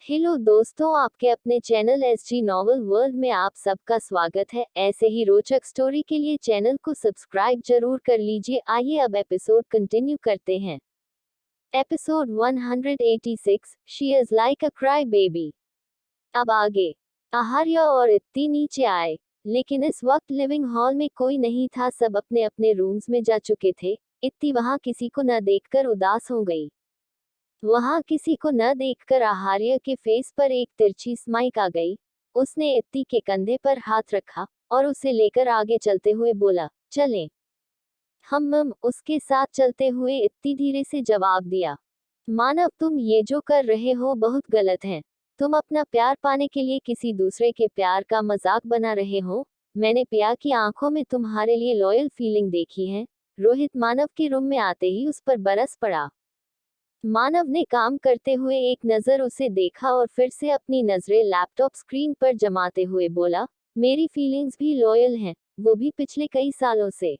Hello दोस्तों, आपके अपने चैनल एसजी नॉवल वर्ल्ड में आप सबका स्वागत है। ऐसे ही रोचक स्टोरी के लिए चैनल को सब्सक्राइब जरूर कर लीजिए। आइए अब एपिसोड कंटिन्यू करते हैं। Episode 186, she is like a cry baby. अब आगे। आहार्य और इत्ती नीचे आए, लेकिन इस वक्त लिविंग हॉल में कोई नहीं था। सब अपने अपने रूम्स में जा चुके थे। इत्ती वहां किसी को न देखकर उदास हो गई। वहां किसी को न देखकर आहार्य के फेस पर एक तिरछी स्माइल आ गई। उसने इत्ती के कंधे पर हाथ रखा और उसे लेकर आगे चलते हुए बोला, चलें। हम उसके साथ चलते हुए इत्ती धीरे से जवाब दिया, मानव, तुम ये जो कर रहे हो बहुत गलत है। तुम अपना प्यार पाने के लिए किसी दूसरे के प्यार का मजाक बना रहे हो। मैंने पिया की आंखों में तुम्हारे लिए लॉयल फीलिंग देखी है। रोहित मानव के रूम में आते ही उस पर बरस पड़ा। मानव ने काम करते हुए एक नजर उसे देखा और फिर से अपनी नजरें लैपटॉप स्क्रीन पर जमाते हुए बोला, मेरी फीलिंग्स भी लॉयल हैं, वो भी पिछले कई सालों से।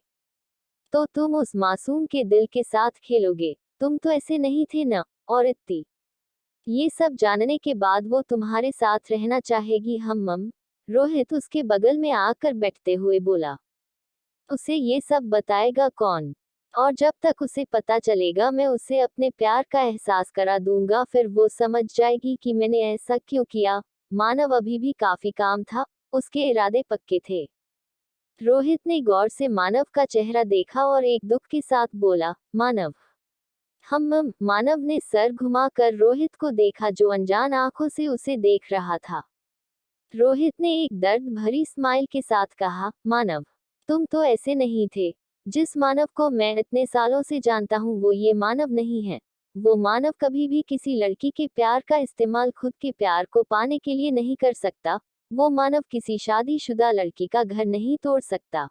तो तुम उस मासूम के दिल के साथ खेलोगे? तुम तो ऐसे नहीं थे ना? और इतनी ये सब जानने के बाद वो तुम्हारे साथ रहना चाहेगी? हम रोहित उसके बगल में आकर बैठते हुए बोला, उसे ये सब बताएगा कौन? और जब तक उसे पता चलेगा मैं उसे अपने प्यार का एहसास करा दूंगा, फिर वो समझ जाएगी कि मैंने ऐसा क्यों किया। मानव अभी भी काफी काम था, उसके इरादे पक्के थे। रोहित ने गौर से मानव का चेहरा देखा और एक दुख के साथ बोला, मानव। हम मानव ने सर घुमाकर रोहित को देखा, जो अनजान आंखों से उसे देख रहा था। रोहित ने एक दर्द भरी स्माइल के साथ कहा, मानव, तुम तो ऐसे नहीं थे। जिस मानव को मैं इतने सालों से जानता हूँ वो ये मानव नहीं है। वो मानव कभी भी किसी लड़की के प्यार का इस्तेमाल खुद के प्यार को पाने के लिए नहीं कर सकता। वो मानव किसी शादीशुदा लड़की का घर नहीं तोड़ सकता।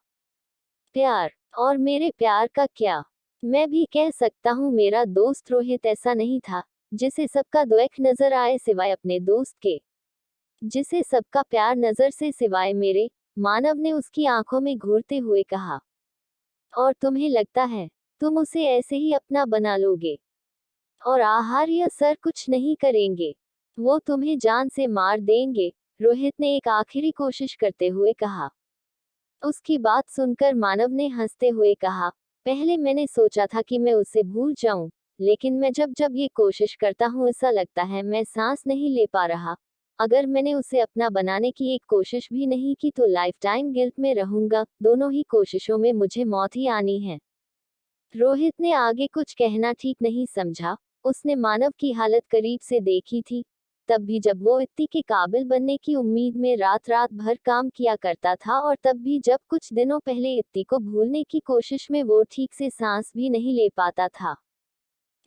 प्यार और मेरे प्यार का क्या? मैं भी कह सकता हूँ मेरा दोस्त रोहित ऐसा नहीं था, जिसे सबका द्वेख नजर आए सिवाय अपने दोस्त के, जिसे सबका प्यार नजर से सिवाय मेरे। मानव ने उसकी आंखों में घूरते हुए कहा, और तुम्हें लगता है तुम उसे ऐसे ही अपना बना लोगे? और आहार्य सर कुछ नहीं करेंगे? वो तुम्हें जान से मार देंगे। रोहित ने एक आखिरी कोशिश करते हुए कहा। उसकी बात सुनकर मानव ने हंसते हुए कहा, पहले मैंने सोचा था कि मैं उसे भूल जाऊं, लेकिन मैं जब जब ये कोशिश करता हूं ऐसा लगता है मैं सांस नहीं ले पा रहा। अगर मैंने उसे अपना बनाने की एक कोशिश भी नहीं की तो लाइफ टाइम गिल्ट में रहूंगा। दोनों ही कोशिशों में मुझे मौत ही आनी है। रोहित ने आगे कुछ कहना ठीक नहीं समझा। उसने मानव की हालत करीब से देखी थी, तब भी जब वो इत्ती के काबिल बनने की उम्मीद में रात रात भर काम किया करता था, और तब भी जब कुछ दिनों पहले इत्ती को भूलने की कोशिश में वो ठीक से सांस भी नहीं ले पाता था।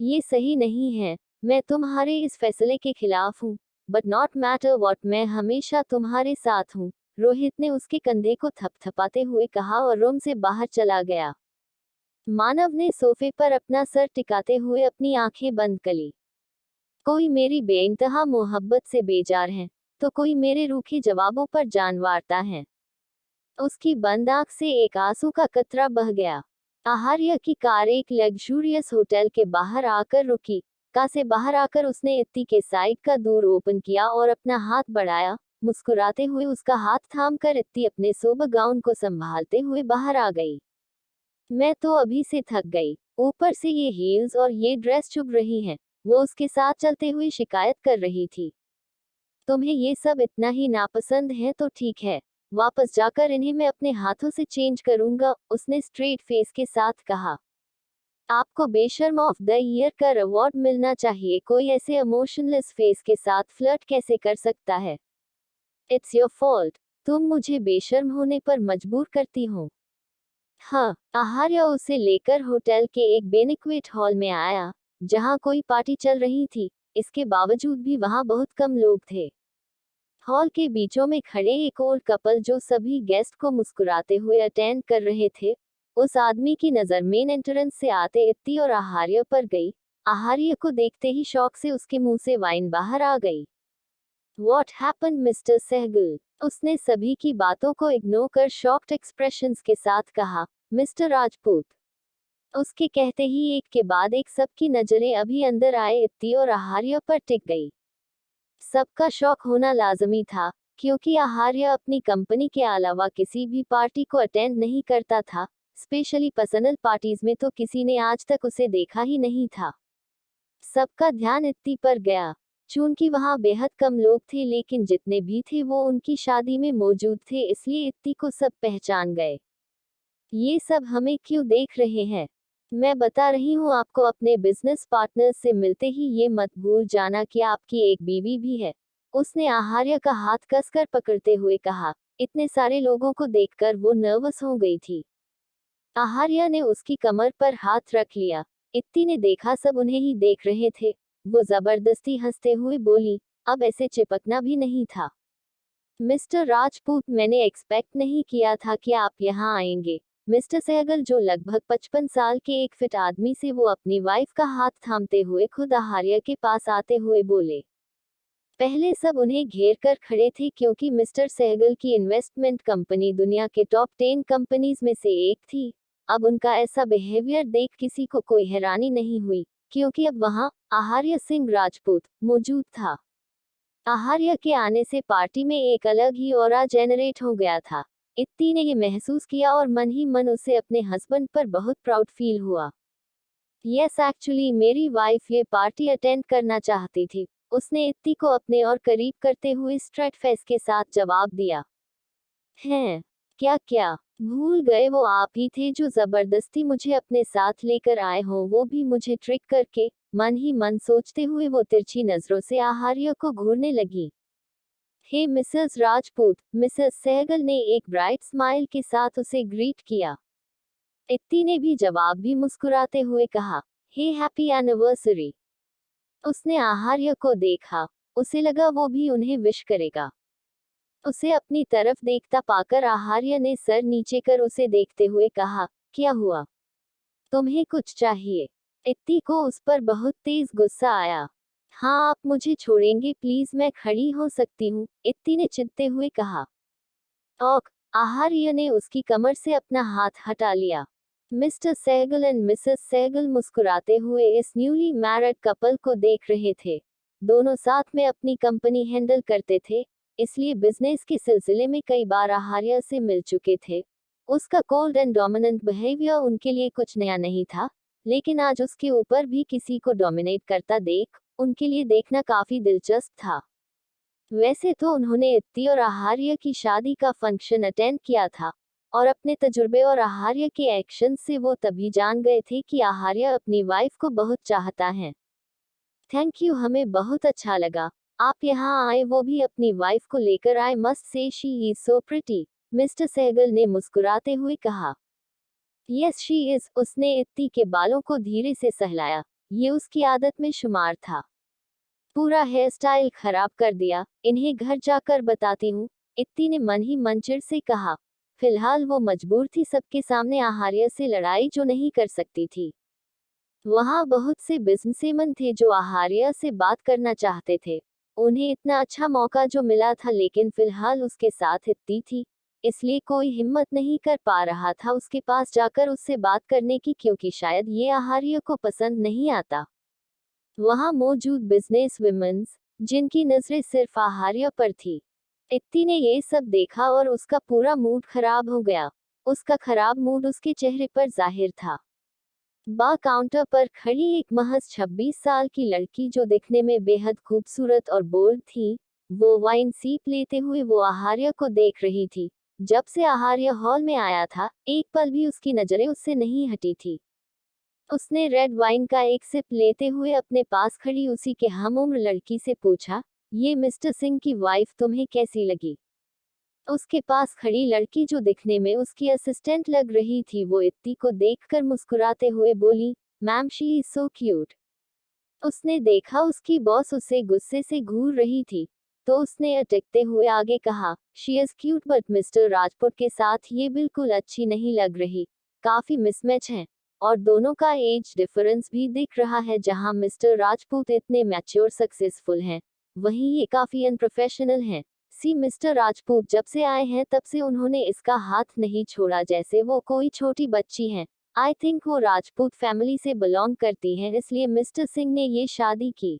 ये सही नहीं है। मैं तुम्हारे इस फैसले के खिलाफ हूँ, बट नॉट मैटर वॉट, मैं हमेशा तुम्हारे साथ हूँ। रोहित ने उसके कंधे को थपथपाते हुए कहा और रूम से बाहर चला गया। मानव ने सोफे पर अपना सर टिकाते हुए अपनी आंखें बंद कर ली। कोई मेरी बेइंतहा मोहब्बत से बेजार है, तो कोई मेरे रूखे जवाबों पर जान वारता है। उसकी बंद आंख से एक आंसू का कतरा बह गया। आहार्य की कार एक लग्जूरियस होटल के बाहर आकर रुकी। कार से बाहर आकर उसने इत्ती के साइड का दूर ओपन किया और अपना हाथ बढ़ाया। मुस्कुराते हुए उसका हाथ थामकर इत्ती अपने सोबर गाउन को संभालते हुए बाहर आ गई। मैं तो अभी से थक गई, ऊपर से ये हील्स और ये ड्रेस चुभ रही हैं। वो उसके साथ चलते हुए शिकायत कर रही थी। तुम्हें ये सब इतना ही नापसंद है तो ठीक है, वापस जाकर इन्हें मैं अपने हाथों से चेंज करूंगा, उसने स्ट्रेट फेस के साथ कहा। आपको बेशर्म ऑफ द ईयर का अवार्ड मिलना चाहिए। कोई ऐसे इमोशनलेस फेस के साथ फ्लर्ट कैसे कर सकता है? It's your fault. तुम मुझे बेशर्म होने पर मजबूर करती हो। हाँ, आहार्य उसे लेकर होटल के एक बेनिक्वेट हॉल में आया, जहाँ कोई पार्टी चल रही थी। इसके बावजूद भी वहाँ बहुत कम लोग थे। हॉल के बीचों में खड़े एक और कपल जो सभी गेस्ट को मुस्कुराते हुए अटेंड कर रहे थे। उस आदमी की नजर मेन एंट्रेंस से आते इत्ती और आहार्य पर गई। आहार्य को देखते ही शौक से उसके मुंह से वाइन बाहर आ गई। What happened, Mr Sehgal? उसने सभी की बातों को इग्नोर कर शॉक्ड एक्सप्रेशंस के साथ कहा, मिस्टर राजपूत। उसके कहते ही एक के बाद एक सबकी नजरें अभी अंदर आए इत्ती और आहार्य पर टिक गई। सबका शौक होना लाजमी था, क्योंकि आहार्य अपनी कंपनी के अलावा किसी भी पार्टी को अटेंड नहीं करता था, स्पेशली पर्सनल पार्टीज में तो किसी ने आज तक उसे देखा ही नहीं था। सबका ध्यान इत्ती पर गया। चूंकि वहां बेहद कम लोग थे, लेकिन जितने भी थे वो उनकी शादी में मौजूद थे, इसलिए इत्ती को सब पहचान गए। ये सब हमें क्यों देख रहे हैं? मैं बता रही हूँ आपको। अपने बिजनेस पार्टनर से मिलते ही ये मत भूल जाना कि आपकी एक बीवी भी है। उसने आहार्य का हाथ कसकर पकड़ते हुए कहा। इतने सारे लोगों को देखकर वो नर्वस हो गई थी। आहार्य ने उसकी कमर पर हाथ रख लिया। इत्ती ने देखा सब उन्हें ही देख रहे थे। वो जबरदस्ती हंसते हुए बोली, अब ऐसे चिपकना भी नहीं था। मिस्टर राजपूत, मैंने एक्सपेक्ट नहीं किया था कि आप यहाँ आएंगे। मिस्टर सहगल, जो लगभग 55 साल के एक फिट आदमी से वो अपनी वाइफ का हाथ थामते हुए खुद आहार्य के पास आते हुए बोले। पहले सब उन्हें घेर कर खड़े थे, क्योंकि मिस्टर सहगल की इन्वेस्टमेंट कंपनी दुनिया के टॉप 10 कंपनीज में से एक थी। अब उनका ऐसा बिहेवियर देख किसी को कोई हैरानी नहीं हुई, क्योंकि अब वहां आहार्य सिंह राजपूत मौजूद था। आहार्य के आने से पार्टी में एक अलग ही ऑरा जेनरेट हो गया था। इत्ती ने ये महसूस किया और मन ही मन उसे अपने हस्बैंड पर बहुत प्राउड फील हुआ। यस, एक्चुअली मेरी वाइफ ये पार्टी अटेंड करना चाहती थी, उसने इत्ती को अपने और करीब करते हुए स्ट्रेट फेस के साथ जवाब दिया। हैं? क्या क्या भूल गए? वो आप ही थे जो जबरदस्ती मुझे अपने साथ लेकर आए हो, वो भी मुझे ट्रिक करके। मन ही मन सोचते हुए वो तिरछी नजरों से आहार्य को घूरने लगी। हे मिसेस राजपूत, मिसेस सहगल ने एक ब्राइट स्माइल के साथ उसे ग्रीट किया। इत्ती ने भी जवाब भी मुस्कुराते हुए कहा, हे हैप्पी एनिवर्सरी। उसने आहार्य को देखा। उसे लगा वो भी उन्हें विश करेगा। उसे अपनी तरफ देखता पाकर आहार्य ने सर नीचे कर उसे देखते हुए कहा, क्या हुआ? तुम्हें कुछ चाहिए? इत्ती को उस पर बहुत तेज गुस्सा आया। हाँ, आप मुझे छोड़ेंगे प्लीज, मैं खड़ी हो सकती हूँ, इत्ती ने चिढ़ते हुए कहा। ओक, आहार्य ने उसकी कमर से अपना हाथ हटा लिया। Mr Sehgal and Mrs Sehgal मुस्कुराते हुए इस न्यूली मैरिड कपल को देख रहे थे। दोनों साथ में अपनी कंपनी हैंडल करते थे, इसलिए बिजनेस के सिलसिले में कई बार आहार्य से मिल चुके थे। उसका कोल्ड एंड डोमिनेंट बिहेवियर उनके लिए कुछ नया नहीं था, लेकिन आज उसके ऊपर भी किसी को डोमिनेट करता देख उनके लिए देखना काफी दिलचस्प था। वैसे तो उन्होंने इत्ती और आहार्य की शादी का फंक्शन अटेंड किया था, और अपने तजुर्बे और आहार्य के एक्शन से वो तभी जान गए थे कि आहार्य अपनी वाइफ को बहुत चाहता है। थैंक यू, हमें बहुत अच्छा लगा आप यहाँ आए, वो भी अपनी वाइफ को लेकर आए। Must say she is so pretty, Mr Sehgal ने मुस्कुराते हुए कहा। यस शी इज, उसने इत्ती के बालों को धीरे से सहलाया। ये उसकी आदत में शुमार था। पूरा हेयर स्टाइल खराब कर दिया, इन्हें घर जाकर बताती हूँ, इत्ती ने मन ही मन चिढ़ से कहा। फिलहाल वो मजबूर थी सबके सामने आहार्य से लड़ाई जो नहीं कर सकती थी। वहाँ बहुत से बिजनेसमैन थे जो आहार्य से बात करना चाहते थे। उन्हें इतना अच्छा मौका जो मिला था, लेकिन फिलहाल उसके साथ इत्ती थी, इसलिए कोई हिम्मत नहीं कर पा रहा था उसके पास जाकर उससे बात करने की, क्योंकि शायद ये आहार्य को पसंद नहीं आता। वहां मौजूद बिजनेस विमेन्स, जिनकी नजरें सिर्फ आहार्य पर थी। इत्ती ने ये सब देखा और उसका पूरा मूड खराब हो गया। उसका खराब मूड उसके चेहरे पर जाहिर था। बार काउंटर पर खड़ी एक महज 26 साल की लड़की, जो दिखने में बेहद खूबसूरत और बोल्ड थी, वो वाइन सीप लेते हुए वो आहार्य को देख रही थी। जब से आहार्य हॉल में आया था, एक पल भी उसकी नजरें उससे नहीं हटी थी। उसने रेड वाइन का एक सिप लेते हुए अपने पास खड़ी उसी के हमउम्र लड़की से पूछा, ये मिस्टर सिंह की वाइफ तुम्हें कैसी लगी? उसके पास खड़ी लड़की, जो दिखने में उसकी असिस्टेंट लग रही थी, वो इत्ती को देखकर मुस्कुराते हुए बोली, ma'am she is so cute. उसने देखा उसकी बॉस उसे गुस्से से घूर रही थी, तो उसने अटकते हुए आगे कहा, she is cute but mister Rajput के साथ ये बिल्कुल अच्छी नहीं लग रही, काफी मिसमैच है। और दोनों का एज डिफरेंस भी दिख रहा है। जहां मिस्टर राजपूत इतने मैच्योर सक्सेसफुल हैं, वहीं ये काफी अनप्रोफेशनल हैं। सी मिस्टर राजपूत जब से आए हैं तब से उन्होंने इसका हाथ नहीं छोड़ा, जैसे वो कोई छोटी बच्ची हैं। आई थिंक वो राजपूत फैमिली से बिलोंग करती हैं, इसलिए मिस्टर सिंह ने ये शादी की।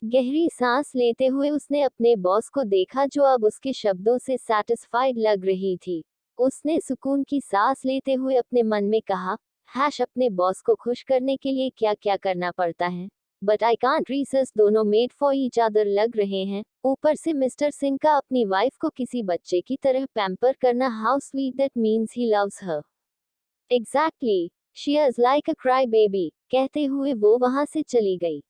गहरी सांस लेते हुए उसने अपने बॉस को देखा जो अब उसके शब्दों से सैटिस्फाइड लग रही थी। उसने सुकून की सांस लेते हुए अपने मन में कहा, अपने बॉस को खुश करने के लिए क्या क्या करना पड़ता है, बट आई कांट रिसिस्ट, दोनों मेड फॉर ईच अदर लग रहे हैं। ऊपर से मिस्टर सिंह का अपनी वाइफ को किसी बच्चे की तरह पैम्पर करना, how sweet, that means he loves her exactly, she is like a cry baby, कहते हुए वो वहां से चली गई।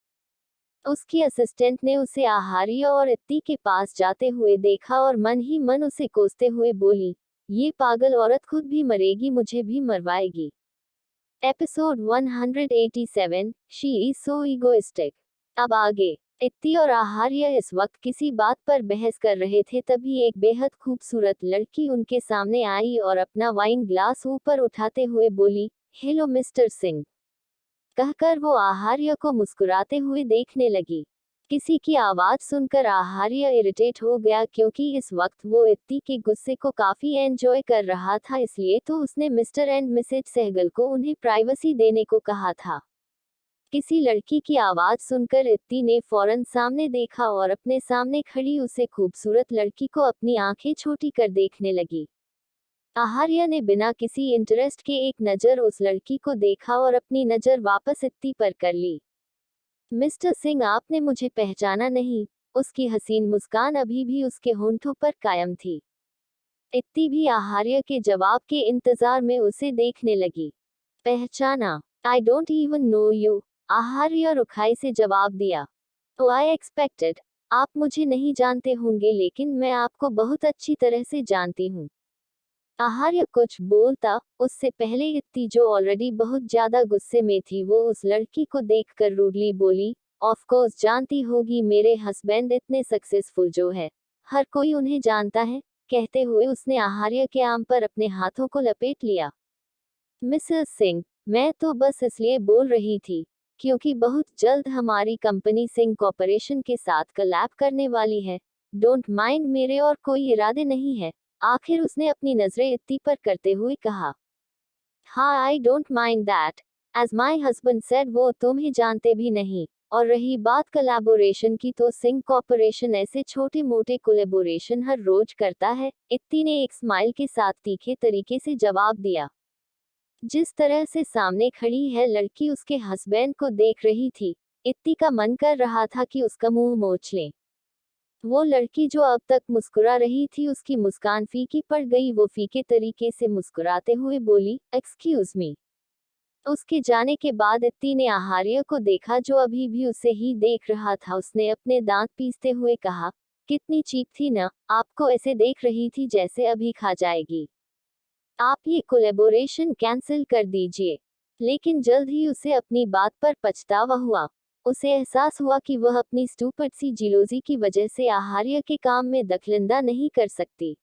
उसकी असिस्टेंट ने उसे आहार्य और इत्ती के पास जाते हुए देखा और मन ही मन उसे कोसते हुए बोली, ये पागल औरत खुद भी मरेगी, मुझे भी मरवाएगी। Episode 187, she is so egoistic. अब आगे। इत्ती और आहार्य इस वक्त किसी बात पर बहस कर रहे थे, तभी एक बेहद खूबसूरत लड़की उनके सामने आई और अपना वाइन ग्लास ऊपर उठाते हुए बोली, हेलो मिस्टर सिंह, कहकर वो आहार्य को मुस्कुराते हुए देखने लगी। किसी की आवाज सुनकर आहार्य इरिटेट हो गया, क्योंकि इस वक्त वो इत्ती के गुस्से को काफी एंजॉय कर रहा था, इसलिए तो उसने मिस्टर एंड मिसेज सहगल को उन्हें प्राइवेसी देने को कहा था। किसी लड़की की आवाज सुनकर इत्ती ने फौरन सामने देखा और अपने सामने खड़ी उसे खूबसूरत लड़की को अपनी आंखें छोटी कर देखने लगी। आहार्य ने बिना किसी इंटरेस्ट के एक नजर उस लड़की को देखा और अपनी नजर वापस इत्ती पर कर ली। मिस्टर सिंह, आपने मुझे पहचाना नहीं? उसकी हसीन मुस्कान अभी भी उसके होंठों पर कायम थी। इत्ती भी आहार्य के जवाब के इंतजार में उसे देखने लगी। पहचाना? I don't even know you, Aaharya रुखाई से जवाब दिया। तो आई एक्सपेक्टेड, आप मुझे नहीं जानते होंगे, लेकिन मैं आपको बहुत अच्छी तरह से जानती हूँ। आहार्य कुछ बोलता उससे पहले इत्ती, जो ऑलरेडी बहुत ज्यादा गुस्से में थी, वो उस लड़की को देखकर रूडली बोली, ऑफ कोर्स जानती होगी, मेरे हस्बैंड इतने सक्सेसफुल जो है, हर कोई उन्हें जानता है। कहते हुए उसने आहार्य के आर्म पर अपने हाथों को लपेट लिया। मिसेस सिंह, मैं तो बस इसलिए बोल रही थी क्योंकि बहुत जल्द हमारी कंपनी सिंह कॉर्पोरेशन के साथ कोलैब करने वाली है। डोंट माइंड, मेरे और कोई इरादे नहीं है। आखिर उसने अपनी नजरें इत्ती पर करते हुए कहा। हाँ, I don't mind that, as my husband said, वो तुम्हें जानते भी नहीं। और रही बात कोलैबोरेशन की, तो सिंह कॉर्पोरेशन ऐसे छोटे मोटे कोलैबोरेशन हर रोज करता है। इत्ती ने एक स्माइल के साथ तीखे तरीके से जवाब दिया। जिस तरह से सामने खड़ी है लड़की उसके हस्बैंड को देख रही थी, इत्ती का मन कर रहा था कि उसका मुंह मोच ले। वो लड़की जो अब तक मुस्कुरा रही थी, उसकी मुस्कान फीकी पड़ गई। वो फीके तरीके से मुस्कुराते हुए बोली, एक्सक्यूज मी। उसके जाने के बाद इत्ती ने आहार्य को देखा, जो अभी भी उसे ही देख रहा था। उसने अपने दांत पीसते हुए कहा, कितनी चीप थी ना, आपको ऐसे देख रही थी जैसे अभी खा जाएगी। आप ये कोलैबोरेशन कैंसिल कर दीजिए। लेकिन जल्द ही उसे अपनी बात पर पछतावा हुआ। उसे एहसास हुआ कि वह अपनी स्टूपिड सी जिलोजी की वजह से आहार्य के काम में दखलंदा नहीं कर सकती।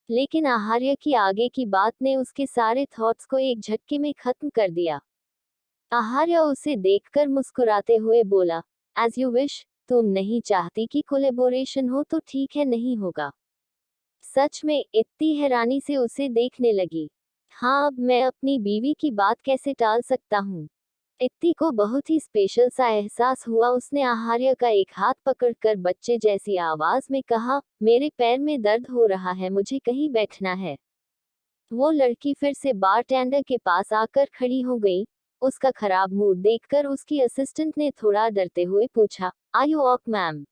लेकिन आहार्य की आगे की बात ने उसके सारे थॉट्स को एक झटके में खत्म कर दिया। आहार्य उसे देखकर मुस्कुराते हुए बोला, एज यू विश, तुम नहीं चाहती कि कोलैबोरेशन हो तो ठीक है, नहीं होगा। सच में? इत्ती हैरानी से उसे देखने लगी। हाँ, अब मैं अपनी बीवी की बात कैसे टाल सकता हूँ? इत्ती को बहुत ही स्पेशल सा एहसास हुआ। उसने आहार्य का एक हाथ पकड़कर बच्चे जैसी आवाज में कहा, मेरे पैर में दर्द हो रहा है, मुझे कहीं बैठना है। वो लड़की फिर से बारटेंडर के पास आकर खड़ी हो गई। उसका खराब मूड देखकर उसकी असिस्टेंट ने थोड़ा डरते हुए पूछा, आर यू ऑक ma'am?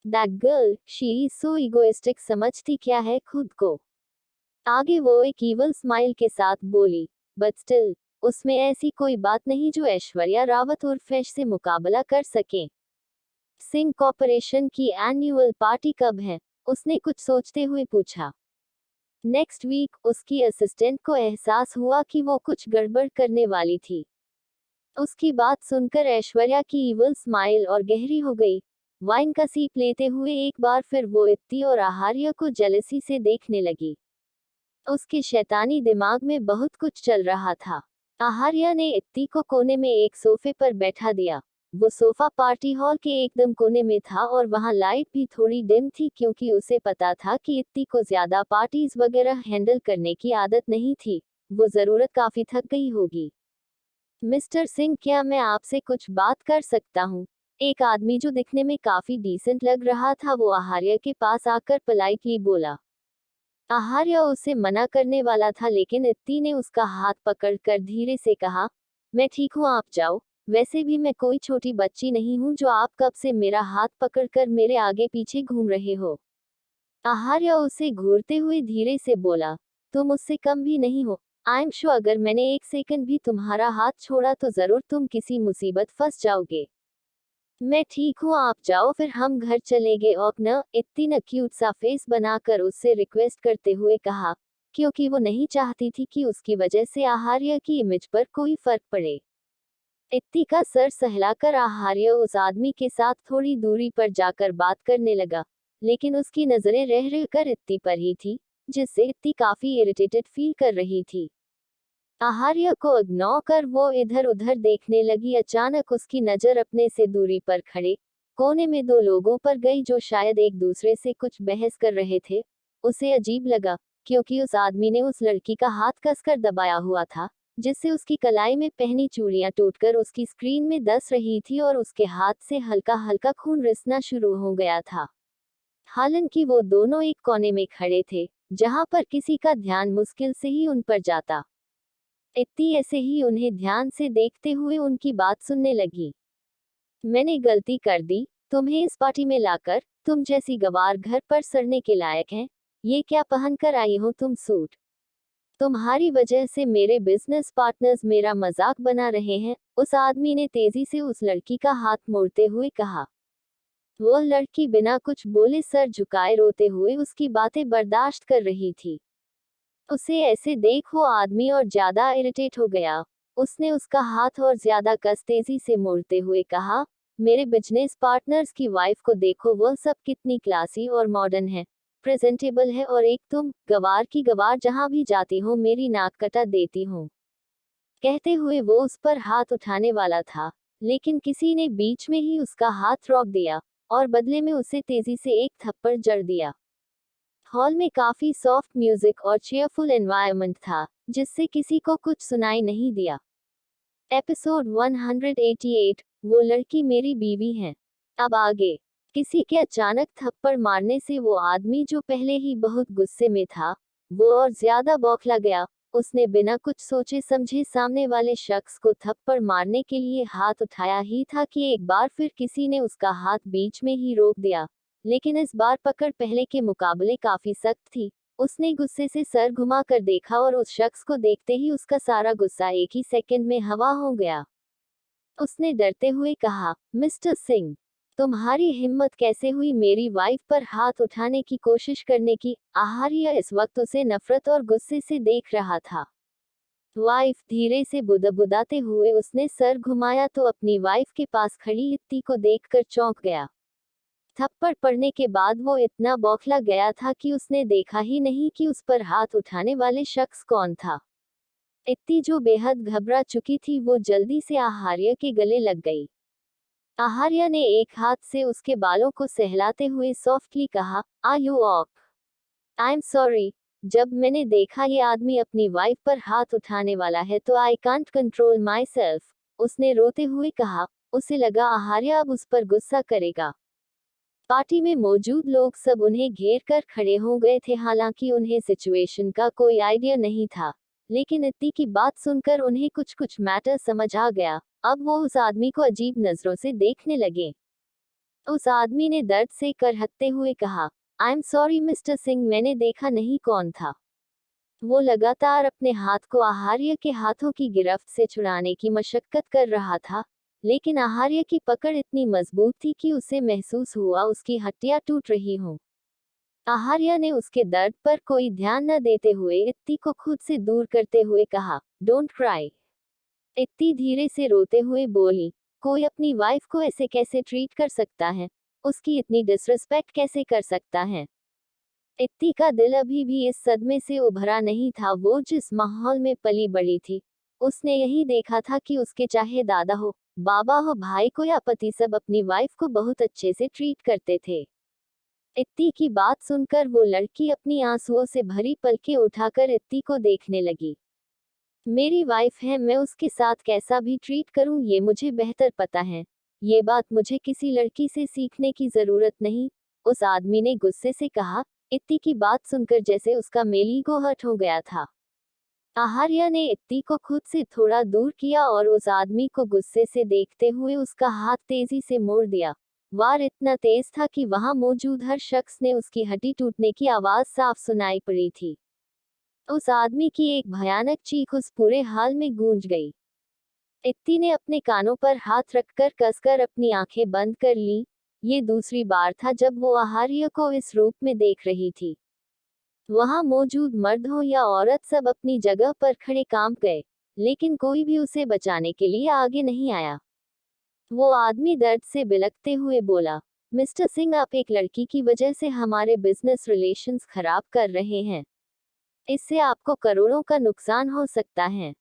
That girl, she is so egoistic, समझती क्या है खुद को? आगे वो एक ईवल स्माइल के साथ बोली, बट स्टिल, उसमें ऐसी कोई बात नहीं जो ऐश्वर्या रावत उर्फ ऐश से मुकाबला कर सके। सिंह कॉर्पोरेशन की एनुअल पार्टी कब है? उसने कुछ सोचते हुए पूछा। Next week. उसकी असिस्टेंट को एहसास हुआ कि वो कुछ गड़बड़ करने वाली थी। उसकी बात सुनकर ऐश्वर्या की ईवल स्माइल और गहरी हो गई। वाइन का सीप लेते हुए एक बार फिर वो इत्ती और आहार्य को जेलसी से देखने लगी। उसके शैतानी दिमाग में बहुत कुछ चल रहा था। आहार्य ने इत्ती को कोने में एक सोफे पर बैठा दिया। वो सोफा पार्टी हॉल के एकदम कोने में था और वहां लाइट भी थोड़ी डिम थी, क्योंकि उसे पता था कि इत्ती को ज्यादा पार्टीज वगैरह हैंडल करने की आदत नहीं थी। वो जरूरत काफी थक गई होगी। मिस्टर सिंह, क्या मैं आपसे कुछ बात कर सकता हूँ? एक आदमी जो दिखने में काफी डिसेंट लग रहा था वो आहार्य के पास आकर पोलाइटली बोला। आहार्य उसे मना करने वाला था लेकिन इत्ती ने उसका हाथ पकड़कर धीरे से कहा, मैं ठीक हूँ, आप जाओ। वैसे भी मैं कोई छोटी बच्ची नहीं हूँ जो आप कब से मेरा हाथ पकड़कर मेरे आगे पीछे घूम रहे हो। आहार्य उसे घूरते हुए धीरे से बोला, तुम मुझसे कम भी नहीं हो। आई एम श्योर अगर मैंने एक सेकंड भी तुम्हारा हाथ छोड़ा तो जरूर तुम किसी मुसीबत फंस जाओगे। मैं ठीक हूँ, आप जाओ, फिर हम घर चले गए। और न इतनी न क्यूट सा फेस बनाकर उससे रिक्वेस्ट करते हुए कहा, क्योंकि वो नहीं चाहती थी कि उसकी वजह से आहार्य की इमेज पर कोई फर्क पड़े। इत्ती का सर सहलाकर आहार्य उस आदमी के साथ थोड़ी दूरी पर जाकर बात करने लगा, लेकिन उसकी नजरें रह रहकर इत्ती पर ही थी, जिससे इत्ती काफी इरिटेटेड फील कर रही थी। आहार्य को इग्नोर कर वो इधर उधर देखने लगी। अचानक उसकी नजर अपने से दूरी पर खड़े कोने में दो लोगों पर गई जो शायद एक दूसरे से कुछ बहस कर रहे थे। उसे अजीब लगा, क्योंकि उस आदमी ने उस लड़की का हाथ कसकर दबाया हुआ था, जिससे उसकी कलाई में पहनी चूड़ियां टूटकर उसकी स्क्रीन में दस रही थी और उसके हाथ से हल्का हल्का खून रिसना शुरू हो गया था। हालांकि वो दोनों एक कोने में खड़े थे, जहां पर किसी का ध्यान मुश्किल से ही उन पर जाता। इत्ती ऐसे ही उन्हें ध्यान से देखते हुए उनकी बात सुनने लगी। मैंने गलती कर दी तुम्हें इस पार्टी में लाकर, तुम जैसी गवार घर पर सड़ने के लायक हैं। ये क्या पहनकर आई हो तुम सूट? तुम्हारी वजह से मेरे बिजनेस पार्टनर्स मेरा मजाक बना रहे हैं। उस आदमी ने तेजी से उस लड़की का हाथ मोड़ते हुए कहा। वह लड़की बिना कुछ बोले सर झुकाए रोते हुए उसकी बातें बर्दाश्त कर रही थी। उसे ऐसे देख वो आदमी और ज्यादा इरिटेट हो गया। उसने उसका हाथ और ज्यादा कस तेजी से मोड़ते हुए कहा, मेरे बिजनेस पार्टनर्स की वाइफ को देखो, वह सब कितनी क्लासी और मॉडर्न है, प्रेजेंटेबल है, और एक तुम गवार की गवार, जहां भी जाती हो मेरी नाक कटा देती हो। कहते हुए वो उस पर हाथ उठाने वाला था, लेकिन किसी ने बीच में ही उसका हाथ रोक दिया और बदले में उसे तेजी से एक थप्पड़ जड़ दिया। हॉल में काफी सॉफ्ट म्यूजिक और चेयरफुल एनवायरनमेंट था, जिससे किसी को कुछ सुनाई नहीं दिया। एपिसोड 188, वो लड़की मेरी बीवी है। अब आगे। किसी के अचानक थप्पड़ मारने से वो आदमी जो पहले ही बहुत गुस्से में था, वो और ज्यादा बौखला गया। उसने बिना कुछ सोचे समझे सामने वाले शख्स को थप्पड़ मारने के लिए हाथ उठाया ही था कि एक बार फिर किसी ने उसका हाथ बीच में ही रोक दिया, लेकिन इस बार पकड़ पहले के मुकाबले काफी सख्त थी। उसने गुस्से से सर घुमाकर देखा और उस शख्स को देखते ही उसका सारा गुस्सा एक ही सेकंड में हवा हो गया। उसने डरते हुए कहा, मिस्टर सिंह, तुम्हारी हिम्मत कैसे हुई मेरी वाइफ पर हाथ उठाने की कोशिश करने की? आहार्य इस वक्त उसे नफरत और गुस्से से देख रहा था। वाइफ, धीरे से बुदबुदाते हुए उसने सर घुमाया तो अपनी वाइफ के पास खड़ी इत्ती को देखकर चौंक गया। थप्पड़ पड़ने के बाद वो इतना बौखला गया था कि उसने देखा ही नहीं कि उस पर हाथ उठाने वाले शख्स कौन था। इत्ती जो बेहद घबरा चुकी थी वो जल्दी से आहार्य के गले लग गई। आहार्य ने एक हाथ से उसके बालों को सहलाते हुए सॉफ्टली कहा, आर यू ऑक? I am sorry. जब मैंने देखा ये आदमी अपनी वाइफ पर हाथ उठाने वाला है तो I can't control my self, उसने रोते हुए कहा। उसे लगा आहार्य अब उस पर गुस्सा करेगा। पार्टी में मौजूद लोग सब उन्हें घेर कर खड़े हो गए थे, हालांकि उन्हें सिचुएशन का कोई आइडिया नहीं था, लेकिन इत्ती की बात सुनकर उन्हें कुछ कुछ मैटर समझ आ गया। अब वो उस आदमी को अजीब नजरों से देखने लगे। उस आदमी ने दर्द से करहत्ते हुए कहा, I am sorry mister Singh, मैंने देखा नहीं कौन था। वो लगातार अपने हाथ को आहार्य के हाथों की गिरफ्त से छुड़ाने की मशक्कत कर रहा था, लेकिन आहार्य की पकड़ इतनी मजबूत थी कि उसे महसूस हुआ उसकी हड्डियां टूट रही हों। आहार्य ने उसके दर्द पर कोई ध्यान न देते हुए इत्ती को खुद से दूर करते हुए कहा, डोंट क्राई। इत्ती धीरे से रोते हुए बोली, कोई अपनी वाइफ को ऐसे कैसे ट्रीट कर सकता है? उसकी इतनी डिसरिस्पेक्ट कैसे कर सकता है? इत्ती का दिल अभी भी इस सदमे से उभरा नहीं था। वो जिस माहौल में पली बड़ी थी, उसने यही देखा था कि उसके चाहे दादा हो, बाबा हो, भाई को या पति, सब अपनी वाइफ को बहुत अच्छे से ट्रीट करते थे। इत्ती की बात सुनकर वो लड़की अपनी आंसुओं से भरी पलकें उठाकर इत्ती को देखने लगी। मेरी वाइफ है, मैं उसके साथ कैसा भी ट्रीट करूं ये मुझे बेहतर पता है। ये बात मुझे किसी लड़की से सीखने की जरूरत नहीं, उस आदमी ने गुस्से से कहा। इत्ती की बात सुनकर जैसे उसका मेलीगो हर्ट हो गया था। आहार्य ने इत्ती को खुद से थोड़ा दूर किया और उस आदमी को गुस्से से देखते हुए उसका हाथ तेजी से मोड़ दिया। वार इतना तेज था कि वहां मौजूद हर शख्स ने उसकी हड्डी टूटने की आवाज साफ सुनाई पड़ी थी। उस आदमी की एक भयानक चीख उस पूरे हाल में गूंज गई। इत्ती ने अपने कानों पर हाथ रखकर कसकर अपनी आंखें बंद कर ली। ये दूसरी बार था जब वो आहार्य को इस रूप में देख रही थी। वहां मौजूद मर्द हो या औरत सब अपनी जगह पर खड़े काम गए, लेकिन कोई भी उसे बचाने के लिए आगे नहीं आया। वो आदमी दर्द से बिलखते हुए बोला, मिस्टर सिंह, आप एक लड़की की वजह से हमारे बिजनेस रिलेशंस खराब कर रहे हैं। इससे आपको करोड़ों का नुकसान हो सकता है।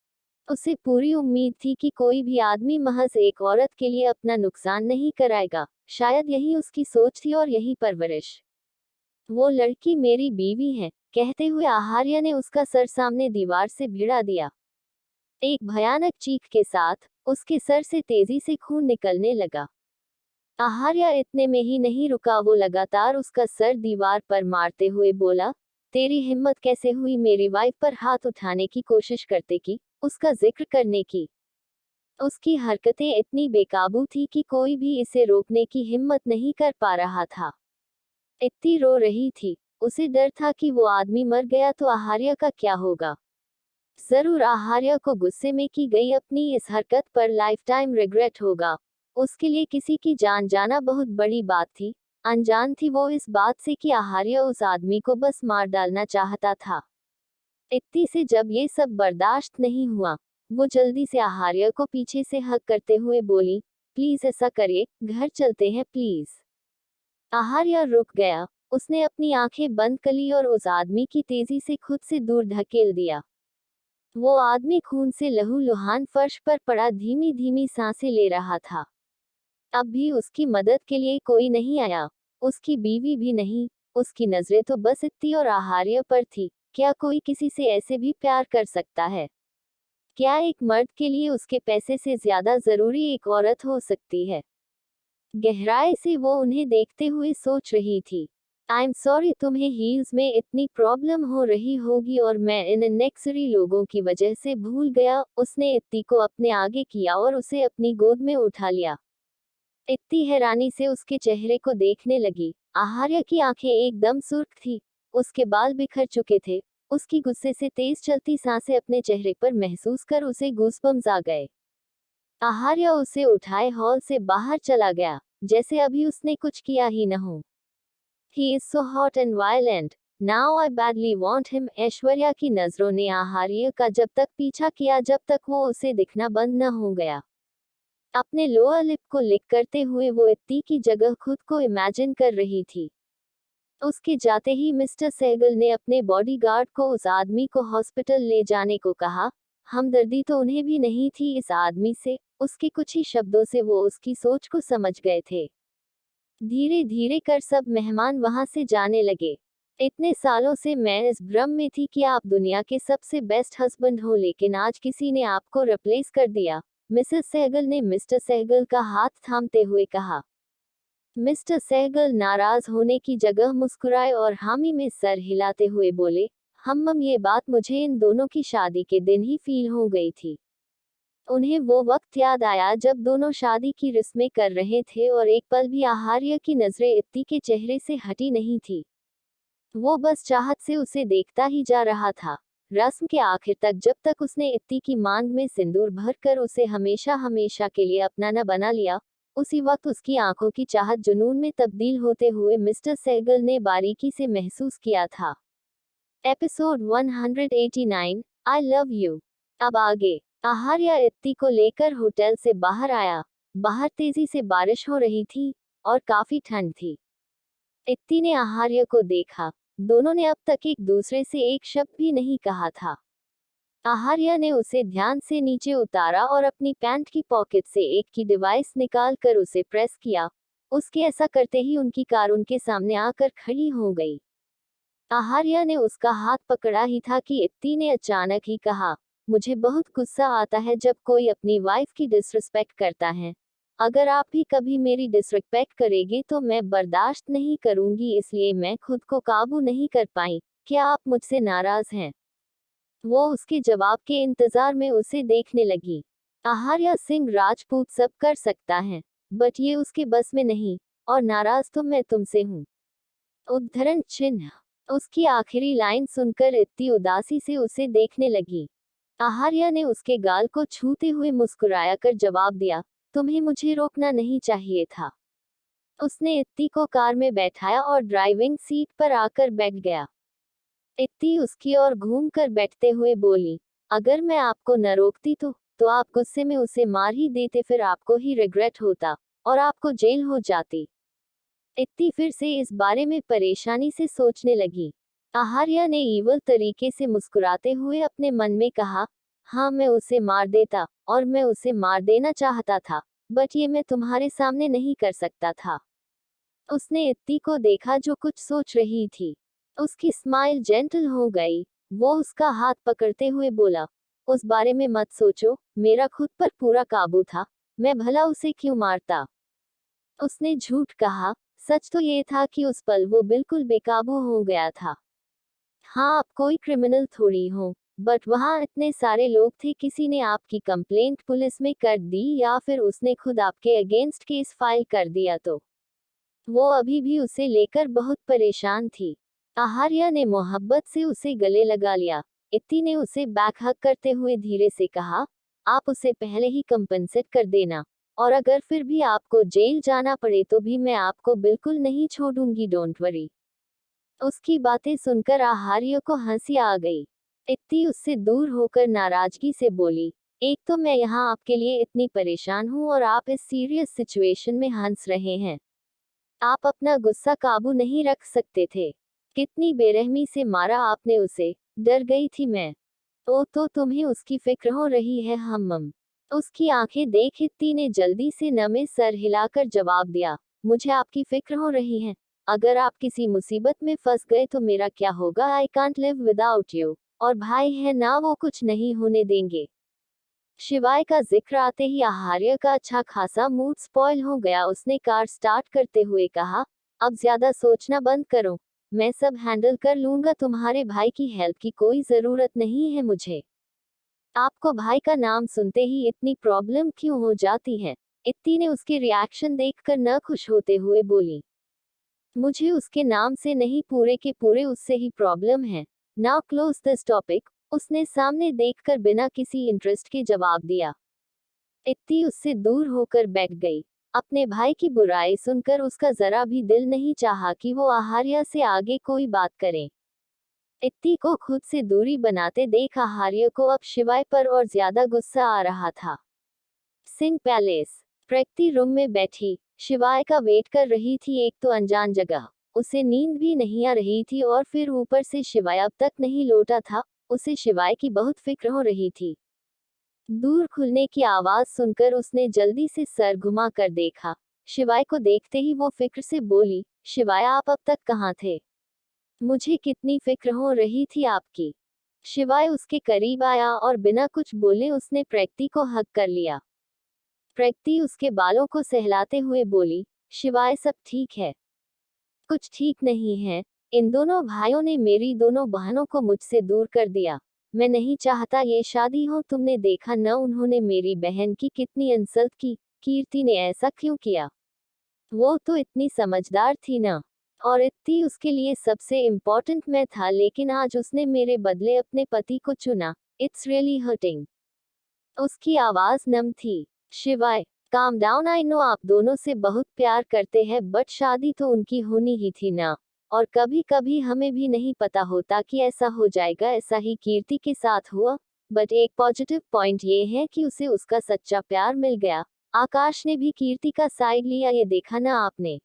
उसे पूरी उम्मीद थी कि कोई भी आदमी महज एक औरत के लिए अपना नुकसान नहीं कराएगा। शायद यही उसकी सोच थी और यही परवरिश। वो लड़की मेरी बीवी है, कहते हुए आहार्य ने उसका सर सामने दीवार से भिड़ा दिया। एक भयानक चीख के साथ उसके सर से तेजी से खून निकलने लगा। आहार्य इतने में ही नहीं रुका, वो लगातार उसका सर दीवार पर मारते हुए बोला, तेरी हिम्मत कैसे हुई मेरी वाइफ पर हाथ उठाने की कोशिश करते की, उसका जिक्र करने की। उसकी हरकतें इतनी बेकाबू थी कि कोई भी इसे रोकने की हिम्मत नहीं कर पा रहा था। इत्ती रो रही थी। उसे डर था कि वो आदमी मर गया तो आहार्य का क्या होगा। जरूर आहार्य को गुस्से में की गई अपनी इस हरकत पर लाइफ टाइम रिग्रेट होगा। उसके लिए किसी की जान जाना बहुत बड़ी बात थी। अनजान थी वो इस बात से कि आहार्य उस आदमी को बस मार डालना चाहता था। इत्ती से जब ये सब बर्दाश्त नहीं हुआ, वो जल्दी से आहार्य को पीछे से हग करते हुए बोली, प्लीज ऐसा करिए, घर चलते हैं प्लीज। आहार्य रुक गया। उसने अपनी आंखें बंद कर ली और उस आदमी की तेजी से खुद से दूर धकेल दिया। वो आदमी खून से लहूलुहान फर्श पर पड़ा धीमी धीमी सांसें ले रहा था। अब भी उसकी मदद के लिए कोई नहीं आया, उसकी बीवी भी नहीं। उसकी नजरें तो बस इत्ती और आहार्य पर थी। क्या कोई किसी से ऐसे भी प्यार कर सकता है? क्या एक मर्द के लिए उसके पैसे से ज्यादा जरूरी एक औरत हो सकती है? गहराई से वो उन्हें देखते हुए सोच रही थी। आई एम सॉरी, तुम्हें हील्स में इतनी प्रॉब्लम हो रही होगी और मैं इन अननेसेसरी लोगों की वजह से भूल गया। उसने इत्ती को अपने आगे किया और उसे अपनी गोद में उठा लिया। इत्ती हैरानी से उसके चेहरे को देखने लगी। आहार्य की आंखें एकदम सुर्ख थी। उसके बाल बिखर चुके थे। उसकी गुस्से से तेज चलती सांसें अपने चेहरे पर महसूस कर उसे गूज़बम्स आ गए। आहार्य उसे उठाए हॉल से बाहर चला गया, जैसे अभी उसने कुछ किया ही न हो। He is so hot and violent. Now I badly want him. Aishwarya की नजरों ने आहार्य का जब तक पीछा किया जब तक वो उसे दिखना बंद न हो गया। अपने लोअर लिप को लिक करते हुए वो इत्ती की जगह खुद को इमेजिन कर रही थी। उसके जाते ही मिस्टर सहगल ने अपने बॉडीगार्ड को उस आदमी को हॉस्पिटल ले जाने को कहा। हमदर्दी तो उन्हें भी नहीं थी इस आदमी से। उसके कुछ ही शब्दों से वो उसकी सोच को समझ गए थे। धीरे धीरे कर सब मेहमान वहां से जाने लगे। इतने सालों से मैं इस भ्रम में थी कि आप दुनिया के सबसे बेस्ट हस्बैंड हो, लेकिन आज किसी ने आपको रिप्लेस कर दिया। मिसेस सहगल ने मिस्टर सहगल का हाथ थामते हुए कहा। मिस्टर सहगल नाराज होने की जगह मुस्कुराए और हामी में सर हिलाते हुए बोले, हम्म, ये बात मुझे इन दोनों की शादी के दिन ही फील हो गई थी। उन्हें वो वक्त याद आया जब दोनों शादी की रस्में कर रहे थे और एक पल भी आहार्य की नजरें इत्ती के चेहरे से हटी नहीं थी। वो बस चाहत से उसे देखता ही जा रहा था। रस्म के आखिर तक, जब तक उसने इत्ती की मांग में सिंदूर भरकर उसे हमेशा हमेशा के लिए अपना न बना लिया, उसी वक्त उसकी आंखों की चाहत जुनून में तब्दील होते हुए मिस्टर सहगल ने बारीकी से महसूस किया था। Episode 189, I love you. अब आगे। आहार्य इत्ती को लेकर होटल से बाहर आया। बाहर तेजी से बारिश हो रही थी और काफी ठंड थी। इत्ती ने आहार्य को देखा। दोनों ने अब तक एक दूसरे से एक शब्द भी नहीं कहा था। आहार्य ने उसे ध्यान से नीचे उतारा और अपनी पैंट की पॉकेट से एक की डिवाइस निकाल कर उसे प्रेस किया। उसके ऐसा करते ही उनकी कार उनके सामने आकर खड़ी हो गई। आहार्य ने उसका हाथ पकड़ा ही था कि इत्ती ने अचानक ही कहा, मुझे बहुत गुस्सा आता है जब कोई अपनी वाइफ की डिसरिस्पेक्ट करता है। अगर आप भी कभी मेरी डिसरिस्पेक्ट करेंगे तो मैं बर्दाश्त नहीं करूंगी, इसलिए मैं खुद को काबू नहीं कर पाई। क्या आप मुझसे नाराज हैं? वो उसके जवाब के इंतजार में उसे देखने लगी। आहार्या सिंह राजपूत सब कर सकता है, बट ये उसके बस में नहीं, और नाराज तो मैं तुमसे हूँ। उद्धरण चिन्ह। उसकी आखिरी लाइन सुनकर इतनी उदासी से उसे देखने लगी। आहार्या ने उसके गाल को छूते हुए मुस्कुराया कर जवाब दिया, तुम्हें मुझे रोकना नहीं चाहिए था। उसने इत्ती को कार में बैठाया और ड्राइविंग सीट पर आकर बैठ गया। इत्ती उसकी ओर घूम कर बैठते हुए बोली, अगर मैं आपको न रोकती तो आप गुस्से में उसे मार ही देते, फिर आपको ही रिग्रेट होता और आपको जेल हो जाती। इत्ती फिर से इस बारे में परेशानी से सोचने लगी। आहार्या ने ईवल तरीके से मुस्कुराते हुए अपने मन में कहा, हाँ मैं उसे मार देता, और मैं उसे मार देना चाहता था, बट ये मैं तुम्हारे सामने नहीं कर सकता था। उसने इत्ती को देखा जो कुछ सोच रही थी। उसकी स्माइल जेंटल हो गई। वो उसका हाथ पकड़ते हुए बोला, उस बारे में मत सोचो, मेरा खुद पर पूरा काबू था, मैं भला उसे क्यों मारता। उसने झूठ कहा, सच तो ये था कि उस पल वो बिल्कुल बेकाबू हो गया था। हाँ, आप कोई क्रिमिनल थोड़ी हो, बट वहाँ इतने सारे लोग थे, किसी ने आपकी कंप्लेंट पुलिस में कर दी या फिर उसने खुद आपके अगेंस्ट केस फाइल कर दिया तो। वो अभी भी उसे लेकर बहुत परेशान थी। आहार्या ने मोहब्बत से उसे गले लगा लिया। इत्ती ने उसे बैक हग करते हुए धीरे से कहा, आप उसे पहले ही कंपनसेट कर देना, और अगर फिर भी आपको जेल जाना पड़े तो भी मैं आपको बिल्कुल नहीं छोड़ूंगी, डोंट वरी। उसकी बातें सुनकर आहार्य को हंसी आ गई। इत्ती उससे दूर होकर नाराजगी से बोली, एक तो मैं यहाँ आपके लिए इतनी परेशान हूँ और आप इस सीरियस सिचुएशन में हंस रहे हैं। आप अपना गुस्सा काबू नहीं रख सकते थे। कितनी बेरहमी से मारा आपने उसे, डर गई थी मैं। ओ तो तुम्हें उसकी फिक्र हो रही है, हम। उसकी आंखें देख इत्ती ने जल्दी से नमे सर हिलाकर जवाब दिया, मुझे आपकी फिक्र हो रही है। अगर आप किसी मुसीबत में फंस गए तो मेरा क्या होगा, I can't live without you. और भाई है ना, वो कुछ नहीं होने देंगे। शिवाय का जिक्र आते ही आहार्य का अच्छा खासा मूड स्पॉइल हो गया। उसने कार स्टार्ट करते हुए कहा, अब ज्यादा सोचना बंद करो, मैं सब हैंडल कर लूंगा, तुम्हारे भाई की हेल्प की कोई जरूरत नहीं है मुझे। आपको भाई का नाम सुनते ही इतनी प्रॉब्लम क्यों हो जाती है? इत्ती ने उसके रिएक्शन देखकर न खुश होते हुए बोली, मुझे उसके नाम से नहीं, पूरे के पूरे उससे ही प्रॉब्लम है। Now close this topic. उसने सामने देखकर बिना किसी इंटरेस्ट के जवाब दिया। इत्ती उससे दूर होकर बैठ गई। अपने भाई की बुराई सुनकर उसका जरा भी दिल नहीं चाहा कि वो आहार्या से आगे कोई बात करे। इत्ती को खुद से दूरी बनाते देख आहार्य को अब शिवाय पर और ज्यादा गुस्सा आ रहा था। सिंह पैलेस। प्रकृति रूम में बैठी शिवाय का वेट कर रही थी। एक तो अनजान जगह, उसे नींद भी नहीं आ रही थी, और फिर ऊपर से शिवाय अब तक नहीं लौटा था। उसे शिवाय की बहुत फिक्र हो रही थी। दूर खुलने की आवाज सुनकर उसने जल्दी से सर घुमा कर देखा। शिवाय को देखते ही वो फिक्र से बोली, शिवाय आप अब तक कहाँ थे? मुझे कितनी फिक्र हो रही थी आपकी। शिवाय उसके करीब आया और बिना कुछ बोले उसने प्रकृति को हग कर लिया। प्रकृति उसके बालों को सहलाते हुए बोली, शिवाय सब ठीक है? कुछ ठीक नहीं है। इन दोनों भाइयों ने मेरी दोनों बहनों को मुझसे दूर कर दिया। मैं नहीं चाहता ये शादी हो। तुमने देखा न उन्होंने मेरी बहन की कितनी इंसल्ट की। कीर्ति ने ऐसा क्यों किया? वो तो इतनी समझदार थी ना, और इतनी उसके लिए सबसे इम्पोर्टेंट मैं था, लेकिन आज उसने मेरे बदले अपने पति को चुना। It's really hurting. उसकी आवाज नम थी। शिवाय, काम डाउन, आई नो आप दोनों से बहुत प्यार करते हैं, बट शादी तो उनकी होनी ही थी ना। और कभी कभी हमें भी नहीं पता होता कि ऐसा हो जाएगा। ऐसा ही कीर्ति के साथ हुआ। बट एक पॉजिटिव पॉइंट ये है कि उसे उसका सच्चा प्यार मिल गया। आकाश ने भी कीर्ति का साइड लिया, ये देखा ना आपने।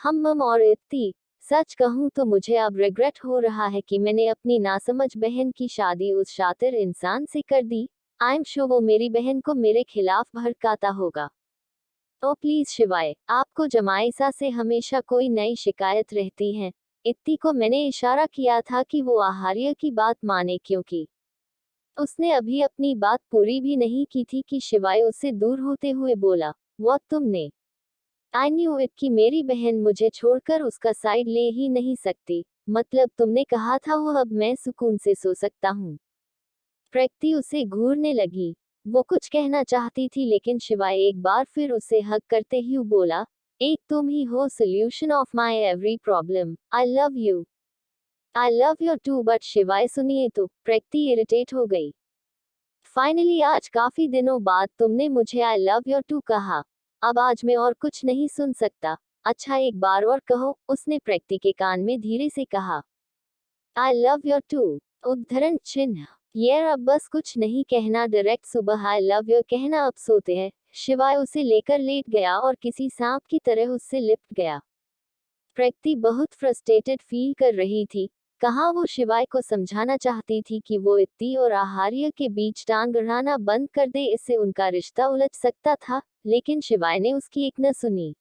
हम और इत्ती, सच कहूँ तो मुझे अब रिग्रेट हो रहा है कि मैंने अपनी नासमझ बहन की शादी उस शातिर इंसान से कर दी। आई एम श्योर वो मेरी बहन को मेरे खिलाफ भड़काता होगा। ओ प्लीज शिवाय, आपको जमाइसा से हमेशा कोई नई शिकायत रहती है। इत्ती को मैंने इशारा किया था कि वो आहार्य की बात माने, क्योंकि उसने अभी अपनी बात पूरी भी नहीं की थी कि शिवाय उससे दूर होते हुए बोला, वो तुमने। आई न्यू इट कि मेरी बहन मुझे छोड़कर उसका साइड ले ही नहीं सकती। मतलब तुमने कहा था वो अब मैं सुकून से सो सकता हूँ। प्रकृति उसे घूरने लगी। वो कुछ कहना चाहती थी लेकिन शिवाय एक बार फिर उसे हग करते ही बोला, एक तुम ही हो solution of my every problem. I love you. I love you too but Shivay सुनिए तो। प्रकृति इरिटेट हो गई। फाइनली आज काफी दिनों बाद तुमने मुझे आई लव यू टू कहा। अब आज मैं और कुछ नहीं सुन सकता। अच्छा एक बार और कहो, उसने प्रकृति के कान में धीरे से कहा। I love you too. उद्धरण चिन्ह। यार अब बस कुछ नहीं कहना, डायरेक्ट सुबह आई लव यू कहना, अब सोते हैं। शिवाय उसे लेकर लेट गया और किसी सांप की तरह उससे लिपट गया। प्रकृति बहुत फ्रस्ट्रेटेड फील कर रही थी। कहाँ वो शिवाय को समझाना चाहती थी कि वो इत्ती और आहार्य के बीच टांग अड़ाना बंद कर दे, इससे उनका रिश्ता उलझ सकता था, लेकिन शिवाय ने उसकी एक न सुनी।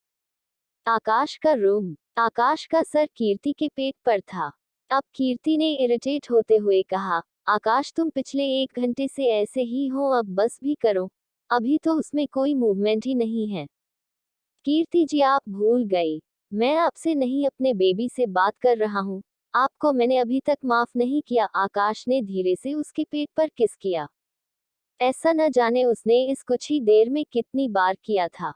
आकाश का रूम। आकाश का सर कीर्ति के पेट पर था। अब कीर्ति ने इरिटेट होते हुए कहा, आकाश तुम पिछले 1 घंटे से ऐसे ही हो, अब बस भी करो। अभी तो उसमें कोई मूवमेंट ही नहीं है। कीर्ति जी आप भूल गई, मैं आपसे नहीं अपने बेबी से बात कर रहा हूँ। आपको मैंने अभी तक माफ नहीं किया। आकाश ने धीरे से उसके पेट पर किस किया। ऐसा न जाने उसने इस कुछ ही देर में कितनी बार किया था।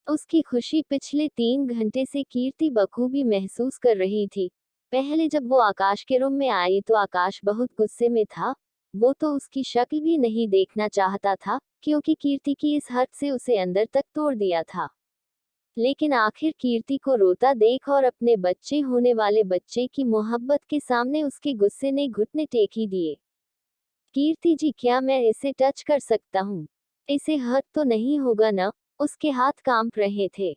उसकी खुशी पिछले 3 घंटे से कीर्ति बखूबी महसूस कर रही थी। पहले जब वो आकाश के रूम में आई तो आकाश बहुत गुस्से में था। वो तो उसकी शक्ल भी नहीं देखना चाहता था, क्योंकि कीर्ति की इस हद से उसे अंदर तक तोड़ दिया था। लेकिन आखिर कीर्ति को रोता देख और अपने बच्चे होने वाले बच्चे की मोहब्बत के सामने उसके गुस्से ने घुटने टेक ही दिए। कीर्ति जी क्या मैं इसे टच कर सकता हूँ? इसे हर्ट तो नहीं होगा ना? उसके हाथ कांप रहे थे।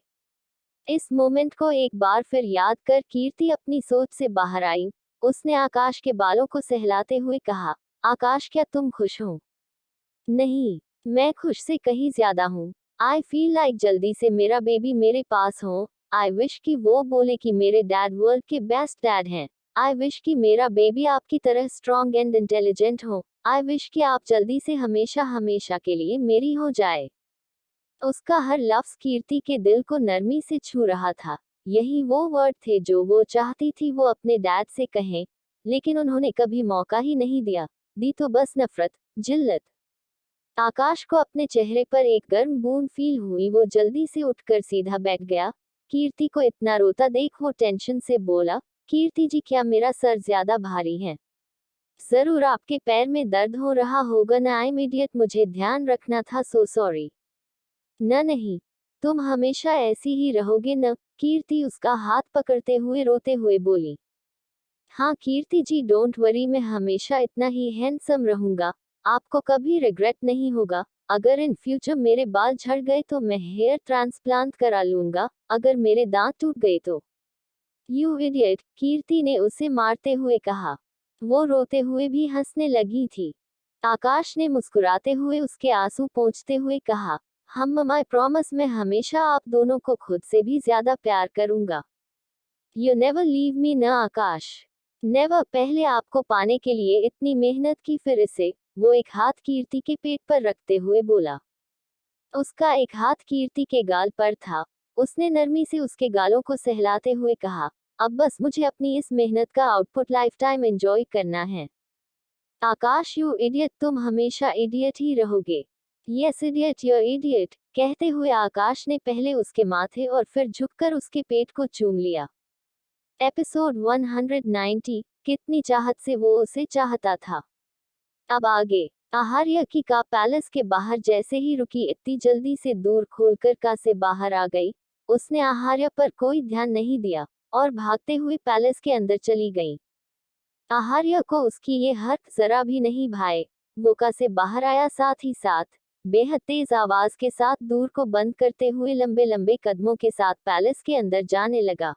इस मोमेंट को एक बार फिर याद कर कीर्ति अपनी सोच से बाहर आई। उसने आकाश के बालों को सहलाते हुए कहा, आकाश क्या तुम खुश हो? नहीं, मैं खुश से कहीं ज्यादा हूँ। आई फील लाइक जल्दी से मेरा बेबी मेरे पास हो। आई विश कि वो बोले कि मेरे डैड वर्ल्ड के बेस्ट डैड हैं। आई विश कि मेरा बेबी आपकी तरह स्ट्रॉन्ग एंड इंटेलिजेंट हो। आई विश कि आप जल्दी से हमेशा हमेशा के लिए मेरी हो जाए। उसका हर लफ्ज कीर्ति के दिल को नरमी से छू रहा था। यही वो वर्ड थे जो वो चाहती थी वो अपने डैड से कहें, लेकिन उन्होंने कभी मौका ही नहीं दिया। दी तो बस नफरत, जिल्लत। आकाश को अपने चेहरे पर एक गर्म बूंद फील हुई। वो जल्दी से उठकर सीधा बैठ गया। कीर्ति को इतना रोता देख वो टेंशन से बोला, कीर्ति जी क्या मेरा सर ज्यादा भारी है? जरूर आपके पैर में दर्द हो रहा होगा ना। आई एम इडियट, मुझे ध्यान रखना था, सो सॉरी। न नहीं, तुम हमेशा ऐसी ही रहोगे न? कीर्ति उसका हाथ पकड़ते हुए रोते हुए बोली। हाँ कीर्ति जी डोंट वरी, मैं हमेशा इतना ही हैंडसम रहूंगा। आपको कभी रिग्रेट नहीं होगा। अगर इन फ्यूचर मेरे बाल झड़ गए तो मैं हेयर ट्रांसप्लांट करा लूंगा। अगर मेरे दांत टूट गए तो। यू इडियट, कीर्ति ने उसे मारते हुए कहा। वो रोते हुए भी हंसने लगी थी। आकाश ने मुस्कुराते हुए उसके आंसू पोंछते हुए कहा, हम आई प्रॉमिस मैं हमेशा आप दोनों को खुद से भी ज्यादा प्यार करूंगा। यू नेवर लीव मी न आकाश। नेवर। पहले आपको पाने के लिए इतनी मेहनत की, फिर इसे। वो एक हाथ कीर्ति के पेट पर रखते हुए बोला। उसका एक हाथ कीर्ति के गाल पर था। उसने नरमी से उसके गालों को सहलाते हुए कहा, अब बस मुझे अपनी इस मेहनत का आउटपुट लाइफ टाइम एंजॉय करना है। आकाश यू इडियट, तुम हमेशा इडियट ही रहोगे। Yes idiot, you idiot. कहते हुए आकाश ने पहले उसके माथे और फिर झुककर उसके पेट को चूम लिया। एपिसोड 190, कितनी चाहत से वो उसे चाहता था। अब आगे। आहार्य की का पैलेस के बाहर जैसे ही रुकी इतनी जल्दी से दूर खोलकर का से बाहर आ गई। उसने आहार्य पर कोई ध्यान नहीं दिया और भागते हुए पैलेस के अंदर चली गई। आहार्य को उसकी ये हरकत जरा भी नहीं भाए। वो का से बाहर आया, साथ ही साथ बेहद तेज आवाज के साथ दूर को बंद करते हुए लंबे लंबे कदमों के साथ पैलेस के अंदर जाने लगा।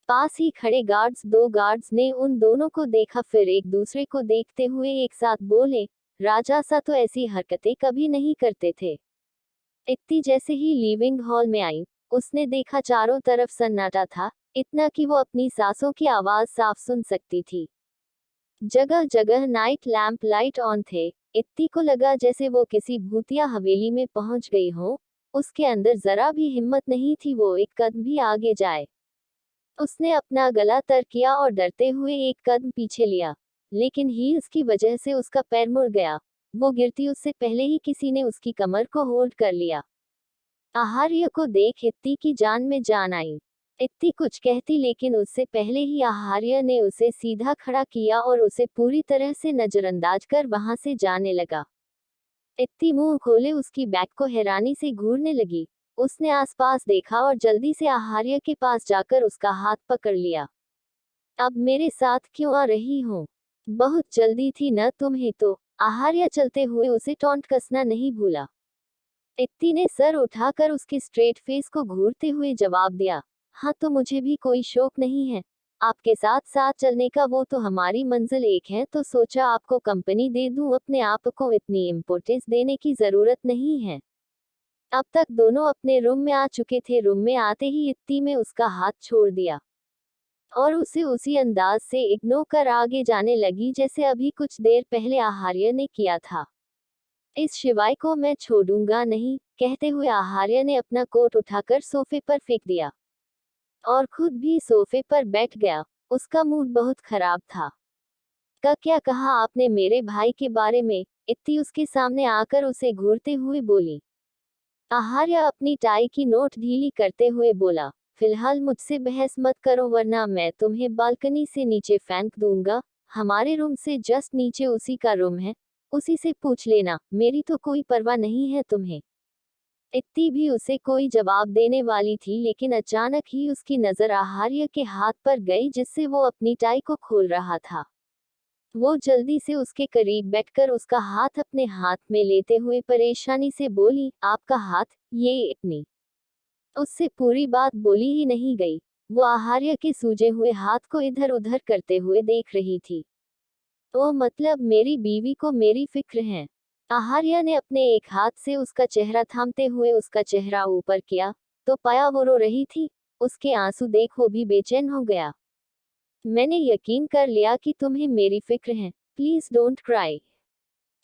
पास ही खड़े दो गार्ड्स ने उन दोनों को देखा, फिर एक दूसरे को देखते हुए एक साथ बोले, राजा सा तो ऐसी हरकतें कभी नहीं करते थे। इत्ती जैसे ही लिविंग हॉल में आई, उसने देखा चारों तरफ सन्नाटा था, इतना कि वो अपनी सांसों की आवाज साफ सुन सकती थी। जगह जगह नाइट लैंप लाइट ऑन थे। इत्ती को लगा जैसे वो किसी भूतिया हवेली में पहुंच गई हो। उसके अंदर जरा भी हिम्मत नहीं थी वो एक कदम भी आगे जाए। उसने अपना गला तर किया और डरते हुए एक कदम पीछे लिया, लेकिन हील्स की वजह से उसका पैर मुड़ गया। वो गिरती उससे पहले ही किसी ने उसकी कमर को होल्ड कर लिया। आहार्य को देख इत्ती की जान में जान आई। इत्ती कुछ कहती लेकिन उससे पहले ही आहार्य ने उसे सीधा खड़ा किया और उसे पूरी तरह से नजरअंदाज कर वहां से जाने लगा। इत्ती मुंह खोले उसकी बैग को हैरानी से घूरने लगी। उसने आसपास देखा और जल्दी से आहार्य के पास जाकर उसका हाथ पकड़ लिया। अब मेरे साथ क्यों आ रही हो? बहुत जल्दी थी न तुम्हें तो? आहार्य चलते हुए उसे टॉन्ट कसना नहीं भूला। इत्ती ने सर उठाकर उसके स्ट्रेट फेस को घूरते हुए जवाब दिया, हाँ तो मुझे भी कोई शौक नहीं है आपके साथ साथ चलने का, वो तो हमारी मंजिल एक है तो सोचा आपको कंपनी दे दूं, अपने आप को इतनी इम्पोर्टेंस देने की जरूरत नहीं है। अब तक दोनों अपने रूम में आ चुके थे। रूम में आते ही इत्ती में उसका हाथ छोड़ दिया और उसे उसी अंदाज से इग्नोर कर आगे जाने लगी जैसे अभी कुछ देर पहले आहार्य ने किया था। इस शिवाय को मैं छोड़ूंगा नहीं, कहते हुए आहार्य ने अपना कोट उठाकर सोफे पर फेंक दिया और खुद भी सोफे पर बैठ गया। उसका मूड बहुत खराब था। क्या कहा आपने मेरे भाई के बारे में? इत्ती उसके सामने आकर उसे घूरते हुए बोली। आहार्य अपनी टाई की नोट ढीली करते हुए बोला, फिलहाल मुझसे बहस मत करो वरना मैं तुम्हें बालकनी से नीचे फेंक दूंगा। हमारे रूम से जस्ट नीचे उसी का रूम है, उसी से पूछ लेना, मेरी तो कोई परवाह नहीं है तुम्हें। इत्ती भी उसे कोई जवाब देने वाली थी लेकिन अचानक ही उसकी नजर आहार्य के हाथ पर गई जिससे वो अपनी टाई को खोल रहा था। वो जल्दी से उसके करीब बैठकर उसका हाथ अपने हाथ में लेते हुए परेशानी से बोली, आपका हाथ? ये इतनी उससे पूरी बात बोली ही नहीं गई। वो आहार्य के सूजे हुए हाथ को इधर उधर करते हुए देख रही थी। तो मतलब मेरी बीवी को मेरी फिक्र है? आहार्य ने अपने एक हाथ से उसका चेहरा थामते हुए उसका चेहरा ऊपर किया तो पाया वो रो रही थी। उसके आंसू देख वो भी बेचैन हो गया। मैंने यकीन कर लिया कि तुम्हें मेरी फिक्र है, प्लीज डोंट क्राई।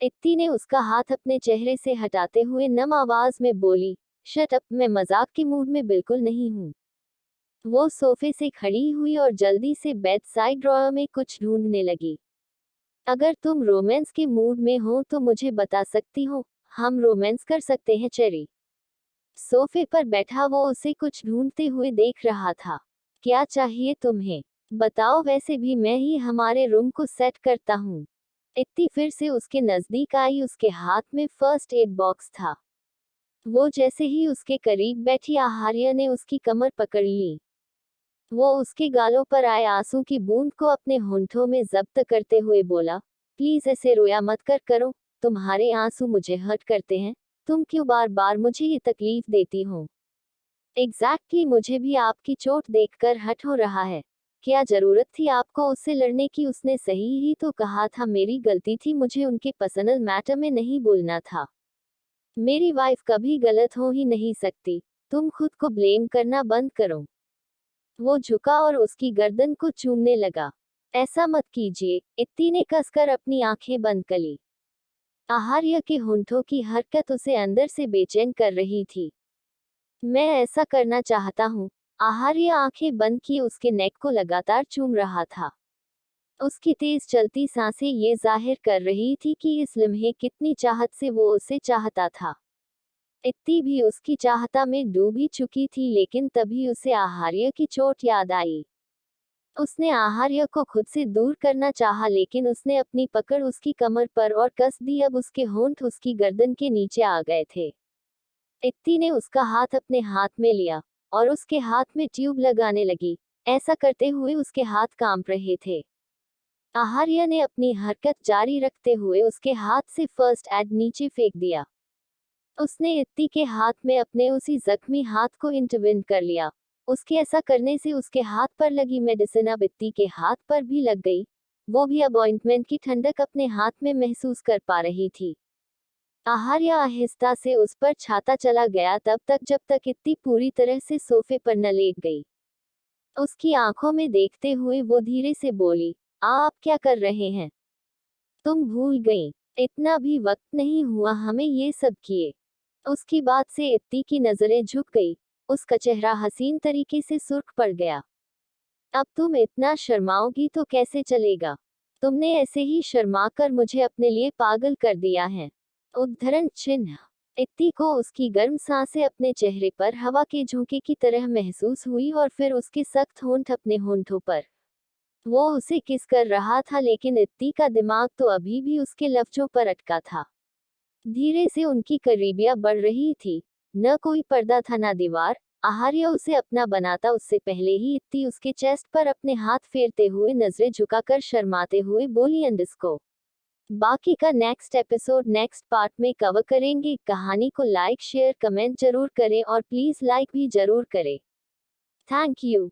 इत्ती ने उसका हाथ अपने चेहरे से हटाते हुए नम आवाज में बोली, शट अप, मैं मजाक के मूड में बिल्कुल नहीं हूँ। वो सोफे से खड़ी हुई और जल्दी से बेड साइड ड्रॉअर में कुछ ढूंढने लगी। अगर तुम रोमांस के मूड में हो तो मुझे बता सकती हो, हम रोमांस कर सकते हैं चेरी। सोफे पर बैठा वो उसे कुछ ढूंढते हुए देख रहा था। क्या चाहिए तुम्हें? बताओ, वैसे भी मैं ही हमारे रूम को सेट करता हूँ। इत्ती फिर से उसके नजदीक आई। उसके हाथ में फर्स्ट एड बॉक्स था। वो जैसे ही उसके करीब बैठी आहार्य ने उसकी कमर पकड़ ली। वो उसके गालों पर आए आंसू की बूंद को अपने होंठों में जब्त करते हुए बोला, प्लीज ऐसे रोया मत करो, तुम्हारे आंसू मुझे हर्ट करते हैं। तुम क्यों बार बार मुझे ये तकलीफ देती हो? एग्जैक्टली, मुझे भी आपकी चोट देखकर हर्ट हो रहा है। क्या जरूरत थी आपको उससे लड़ने की? उसने सही ही तो कहा था, मेरी गलती थी, मुझे उनके पर्सनल मैटर में नहीं बोलना था। मेरी वाइफ कभी गलत हो ही नहीं सकती। तुम खुद को ब्लेम करना बंद करो। वो झुका और उसकी गर्दन को चूमने लगा। ऐसा मत कीजिए, इत्ती ने कसकर अपनी आंखें बंद कर ली। आहार्य के होंठों की हरकत उसे अंदर से बेचैन कर रही थी। मैं ऐसा करना चाहता हूँ। आहार्य आंखें बंद किए उसके नेक को लगातार चूम रहा था। उसकी तेज चलती सांसें ये जाहिर कर रही थी कि इस लम्हे कितनी चाहत से वो उसे चाहता था। इत्ती भी उसकी चाहता में डूब ही चुकी थी लेकिन तभी उसे आहार्य की चोट याद आई। उसने आहार्य को खुद से दूर करना चाहा लेकिन उसने अपनी पकड़ उसकी कमर पर और कस दी। अब उसके होंठ उसकी गर्दन के नीचे आ गए थे। इत्ती ने उसका हाथ अपने हाथ में लिया और उसके हाथ में ट्यूब लगाने लगी। ऐसा करते हुए उसके हाथ कांप रहे थे। आहार्य ने अपनी हरकत जारी रखते हुए उसके हाथ से फर्स्ट एड नीचे फेंक दिया। उसने इत्ती के हाथ में अपने उसी जख्मी हाथ को इंटरवेंट कर लिया। उसके ऐसा करने से उसके हाथ पर लगी मेडिसिन अब इत्ती के हाथ पर भी लग गई। वो भी अब ऑइंटमेंट की ठंडक अपने हाथ में महसूस कर पा रही थी। आहार्य आहिस्ता से उस पर छाता चला गया तब तक जब तक इत्ती पूरी तरह से सोफे पर न लेट गई। उसकी आंखों में देखते हुए वो धीरे से बोली, आप क्या कर रहे हैं? तुम भूल गई? इतना भी वक्त नहीं हुआ हमें ये सब किए। उसकी बात से इत्ती की नजरें झुक गई। उसका चेहरा हसीन तरीके से सुर्ख पड़ गया। अब तुम इतना शर्माओगी तो कैसे चलेगा? तुमने ऐसे ही शर्मा कर मुझे अपने लिए पागल कर दिया है। उद्धरण चिन्ह। इत्ती को उसकी गर्म सांसें अपने चेहरे पर हवा के झोंके की तरह महसूस हुई और फिर उसके सख्त होंठ अपने होंठों पर। वो उसे किस कर रहा था, लेकिन इत्ती का दिमाग तो अभी भी उसके लफ्जों पर अटका था। धीरे से उनकी करीबियां बढ़ रही थी। न कोई पर्दा था न दीवार। आहार्य उसे अपना बनाता उससे पहले ही इत्ती उसके चेस्ट पर अपने हाथ फेरते हुए नजरें झुकाकर शर्माते हुए बोली, अंडस्को। बाकी का नेक्स्ट एपिसोड नेक्स्ट पार्ट में कवर करेंगे। कहानी को लाइक शेयर कमेंट जरूर करें और प्लीज लाइक भी जरूर करें। Thank you.